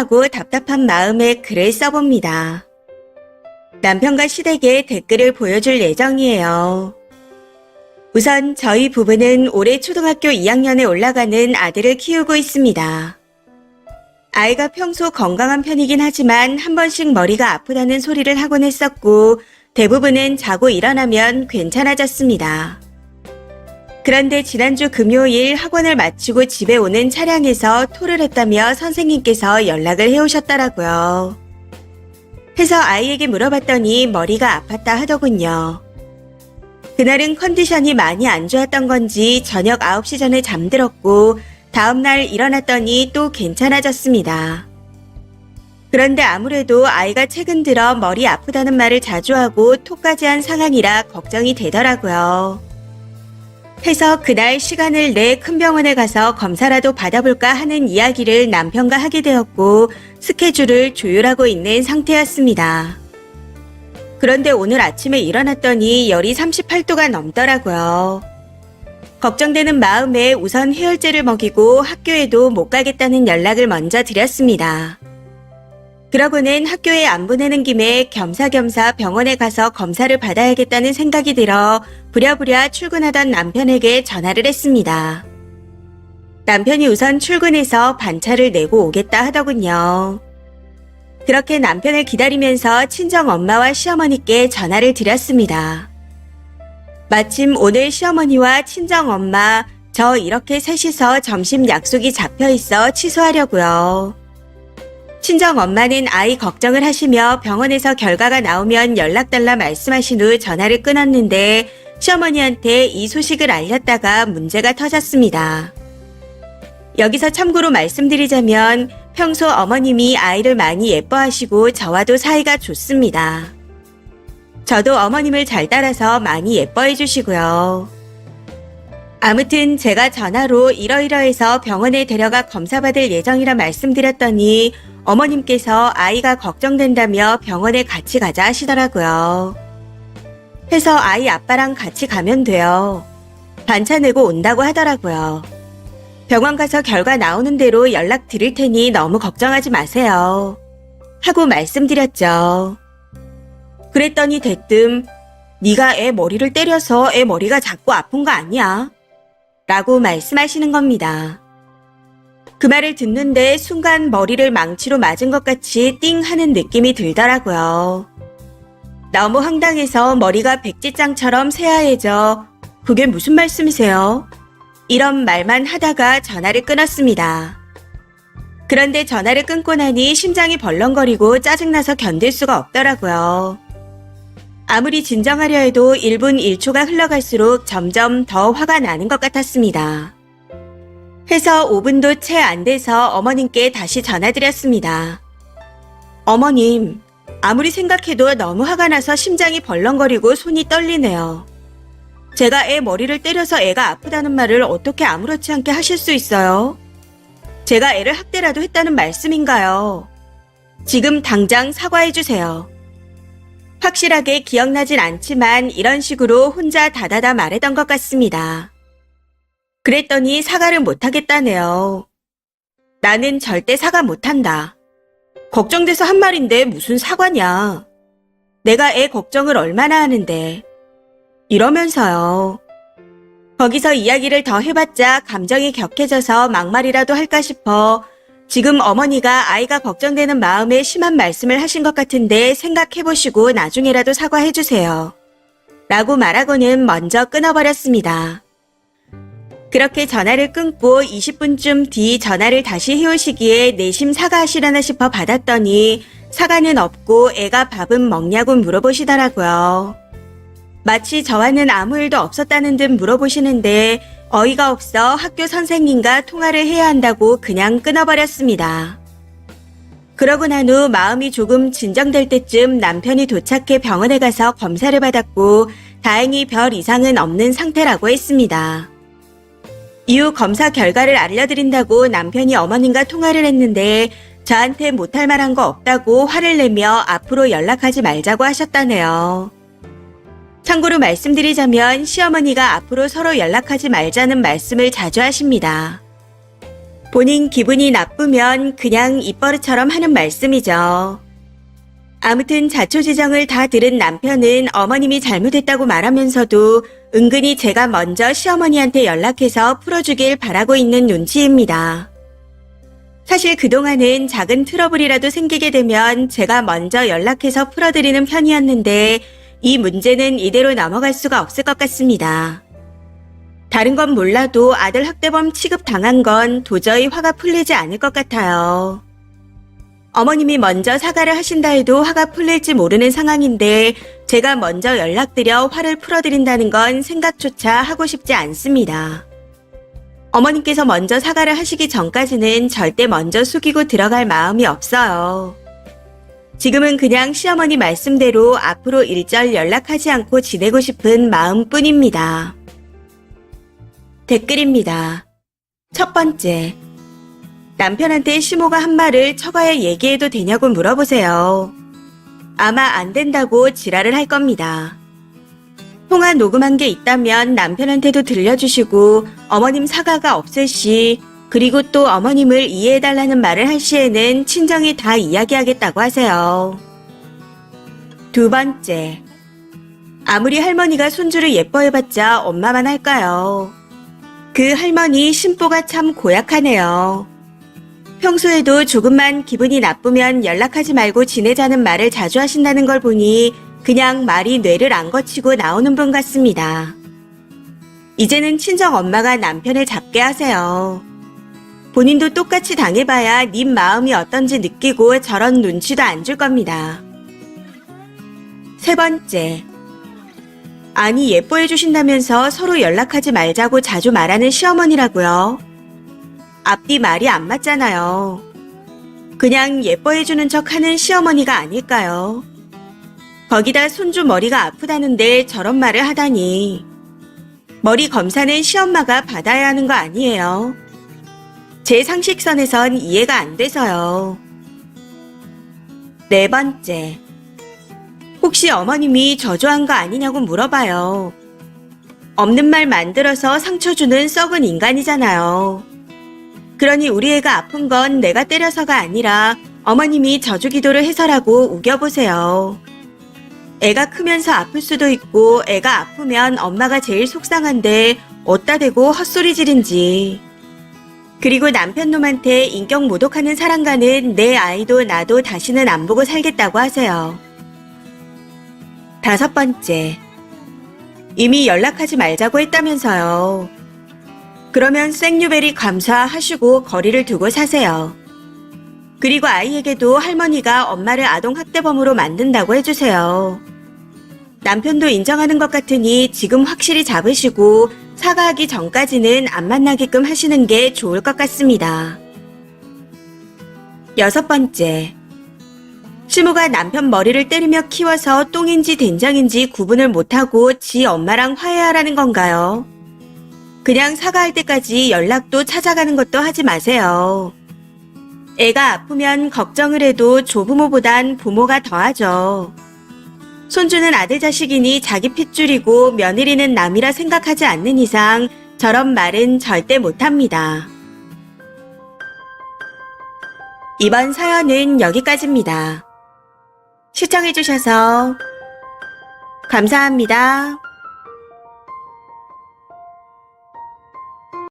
하고 답답한 마음에 글을 써봅니다. 남편과 시댁에 댓글을 보여줄 예정이에요. 우선 저희 부부는 올해 초등학교 2학년에 올라가는 아들을 키우고 있습니다. 아이가 평소 건강한 편이긴 하지만 한 번씩 머리가 아프다는 소리를 하곤 했었고 대부분은 자고 일어나면 괜찮아졌습니다. 그런데 지난주 금요일 학원을 마치고 집에 오는 차량에서 토를 했다며 선생님께서 연락을 해오셨더라고요. 해서 아이에게 물어봤더니 머리가 아팠다 하더군요. 그날은 컨디션이 많이 안 좋았던 건지 저녁 9시 전에 잠들었고 다음날 일어났더니 또 괜찮아졌습니다. 그런데 아무래도 아이가 최근 들어 머리 아프다는 말을 자주 하고 토까지 한 상황이라 걱정이 되더라고요. 해서 그날 시간을 내 큰 병원에 가서 검사라도 받아볼까 하는 이야기를 남편과 하게 되었고 스케줄을 조율하고 있는 상태였습니다. 그런데 오늘 아침에 일어났더니 열이 38도가 넘더라고요. 걱정되는 마음에 우선 해열제를 먹이고 학교에도 못 가겠다는 연락을 먼저 드렸습니다. 그러고는 학교에 안 보내는 김에 겸사겸사 병원에 가서 검사를 받아야겠다는 생각이 들어 부랴부랴 출근하던 남편에게 전화를 했습니다. 남편이 우선 출근해서 반차를 내고 오겠다 하더군요. 그렇게 남편을 기다리면서 친정 엄마와 시어머니께 전화를 드렸습니다. 마침 오늘 시어머니와 친정 엄마, 저 이렇게 셋이서 점심 약속이 잡혀 있어 취소하려고요. 친정 엄마는 아이 걱정을 하시며 병원에서 결과가 나오면 연락달라 말씀하신 후 전화를 끊었는데 시어머니한테 이 소식을 알렸다가 문제가 터졌습니다. 여기서 참고로 말씀드리자면 평소 어머님이 아이를 많이 예뻐하시고 저와도 사이가 좋습니다. 저도 어머님을 잘 따라서 많이 예뻐해 주시고요. 아무튼 제가 전화로 이러이러해서 병원에 데려가 검사받을 예정이라 말씀드렸더니 어머님께서 아이가 걱정된다며 병원에 같이 가자 하시더라고요. 해서 아이 아빠랑 같이 가면 돼요. 반차 내고 온다고 하더라고요. 병원 가서 결과 나오는 대로 연락 드릴 테니 너무 걱정하지 마세요. 하고 말씀드렸죠. 그랬더니 대뜸 네가 애 머리를 때려서 애 머리가 자꾸 아픈 거 아니야? 라고 말씀하시는 겁니다. 그 말을 듣는데 순간 머리를 망치로 맞은 것 같이 띵 하는 느낌이 들더라고요. 너무 황당해서 머리가 백지장처럼 새하얘져 그게 무슨 말씀이세요? 이런 말만 하다가 전화를 끊었습니다. 그런데 전화를 끊고 나니 심장이 벌렁거리고 짜증나서 견딜 수가 없더라고요. 아무리 진정하려 해도 1분 1초가 흘러갈수록 점점 더 화가 나는 것 같았습니다. 해서 5분도 채 안 돼서 어머님께 다시 전화드렸습니다. 어머님, 아무리 생각해도 너무 화가 나서 심장이 벌렁거리고 손이 떨리네요. 제가 애 머리를 때려서 애가 아프다는 말을 어떻게 아무렇지 않게 하실 수 있어요? 제가 애를 학대라도 했다는 말씀인가요? 지금 당장 사과해 주세요. 확실하게 기억나진 않지만 이런 식으로 혼자 다다다 말했던 것 같습니다. 그랬더니 사과를 못하겠다네요. 나는 절대 사과 못한다. 걱정돼서 한 말인데 무슨 사과냐. 내가 애 걱정을 얼마나 하는데. 이러면서요. 거기서 이야기를 더 해봤자 감정이 격해져서 막말이라도 할까 싶어 지금 어머니가 아이가 걱정되는 마음에 심한 말씀을 하신 것 같은데 생각해보시고 나중에라도 사과해주세요. 라고 말하고는 먼저 끊어버렸습니다. 그렇게 전화를 끊고 20분쯤 뒤 전화를 다시 해오시기에 내심 사과하시려나 싶어 받았더니 사과는 없고 애가 밥은 먹냐고 물어보시더라고요. 마치 저와는 아무 일도 없었다는 듯 물어보시는데 어이가 없어 학교 선생님과 통화를 해야 한다고 그냥 끊어버렸습니다. 그러고 난 후 마음이 조금 진정될 때쯤 남편이 도착해 병원에 가서 검사를 받았고 다행히 별 이상은 없는 상태라고 했습니다. 이후 검사 결과를 알려드린다고 남편이 어머님과 통화를 했는데 저한테 못할 만한 거 없다고 화를 내며 앞으로 연락하지 말자고 하셨다네요. 참고로 말씀드리자면 시어머니가 앞으로 서로 연락하지 말자는 말씀을 자주 하십니다. 본인 기분이 나쁘면 그냥 입버릇처럼 하는 말씀이죠. 아무튼 자초지정을 다 들은 남편은 어머님이 잘못했다고 말하면서도 은근히 제가 먼저 시어머니한테 연락해서 풀어주길 바라고 있는 눈치입니다. 사실 그동안은 작은 트러블이라도 생기게 되면 제가 먼저 연락해서 풀어드리는 편이었는데 이 문제는 이대로 넘어갈 수가 없을 것 같습니다. 다른 건 몰라도 아들 학대범 취급당한 건 도저히 화가 풀리지 않을 것 같아요. 어머님이 먼저 사과를 하신다 해도 화가 풀릴지 모르는 상황인데 제가 먼저 연락드려 화를 풀어드린다는 건 생각조차 하고 싶지 않습니다. 어머님께서 먼저 사과를 하시기 전까지는 절대 먼저 숙이고 들어갈 마음이 없어요. 지금은 그냥 시어머니 말씀대로 앞으로 일절 연락하지 않고 지내고 싶은 마음뿐입니다. 댓글입니다. 첫 번째. 남편한테 시모가 한 말을 처가에 얘기해도 되냐고 물어보세요. 아마 안 된다고 지랄을 할 겁니다. 통화 녹음한 게 있다면 남편한테도 들려주시고 어머님 사과가 없을 시 그리고 또 어머님을 이해해달라는 말을 할 시에는 친정이 다 이야기하겠다고 하세요. 두 번째. 아무리 할머니가 손주를 예뻐해봤자 엄마만 할까요? 그 할머니 심보가 참 고약하네요. 평소에도 조금만 기분이 나쁘면 연락하지 말고 지내자는 말을 자주 하신다는 걸 보니 그냥 말이 뇌를 안 거치고 나오는 분 같습니다. 이제는 친정 엄마가 남편을 잡게 하세요. 본인도 똑같이 당해봐야 님 마음이 어떤지 느끼고 저런 눈치도 안 줄 겁니다. 세 번째. 아니 예뻐해 주신다면서 서로 연락하지 말자고 자주 말하는 시어머니라고요. 앞뒤 말이 안 맞잖아요. 그냥 예뻐해주는 척 하는 시어머니가 아닐까요? 거기다 손주 머리가 아프다는데 저런 말을 하다니. 머리 검사는 시엄마가 받아야 하는 거 아니에요? 제 상식선에선 이해가 안 돼서요. 네 번째. 혹시 어머님이 저조한 거 아니냐고 물어봐요. 없는 말 만들어서 상처 주는 썩은 인간이잖아요. 그러니 우리 애가 아픈 건 내가 때려서가 아니라 어머님이 저주기도를 해서라고 우겨보세요. 애가 크면서 아플 수도 있고 애가 아프면 엄마가 제일 속상한데 어따 대고 헛소리 지른지. 그리고 남편 놈한테 인격 모독하는 사람과는 내 아이도 나도 다시는 안 보고 살겠다고 하세요. 다섯 번째. 이미 연락하지 말자고 했다면서요. 그러면 생유베리 감사하시고 거리를 두고 사세요. 그리고 아이에게도 할머니가 엄마를 아동학대범으로 만든다고 해주세요. 남편도 인정하는 것 같으니 지금 확실히 잡으시고 사과하기 전까지는 안 만나게끔 하시는 게 좋을 것 같습니다. 여섯 번째. 시모가 남편 머리를 때리며 키워서 똥인지 된장인지 구분을 못하고 지 엄마랑 화해하라는 건가요? 그냥 사과할 때까지 연락도 찾아가는 것도 하지 마세요. 애가 아프면 걱정을 해도 조부모보단 부모가 더하죠. 손주는 아들 자식이니 자기 핏줄이고 며느리는 남이라 생각하지 않는 이상 저런 말은 절대 못합니다. 이번 사연은 여기까지입니다. 시청해주셔서 감사합니다.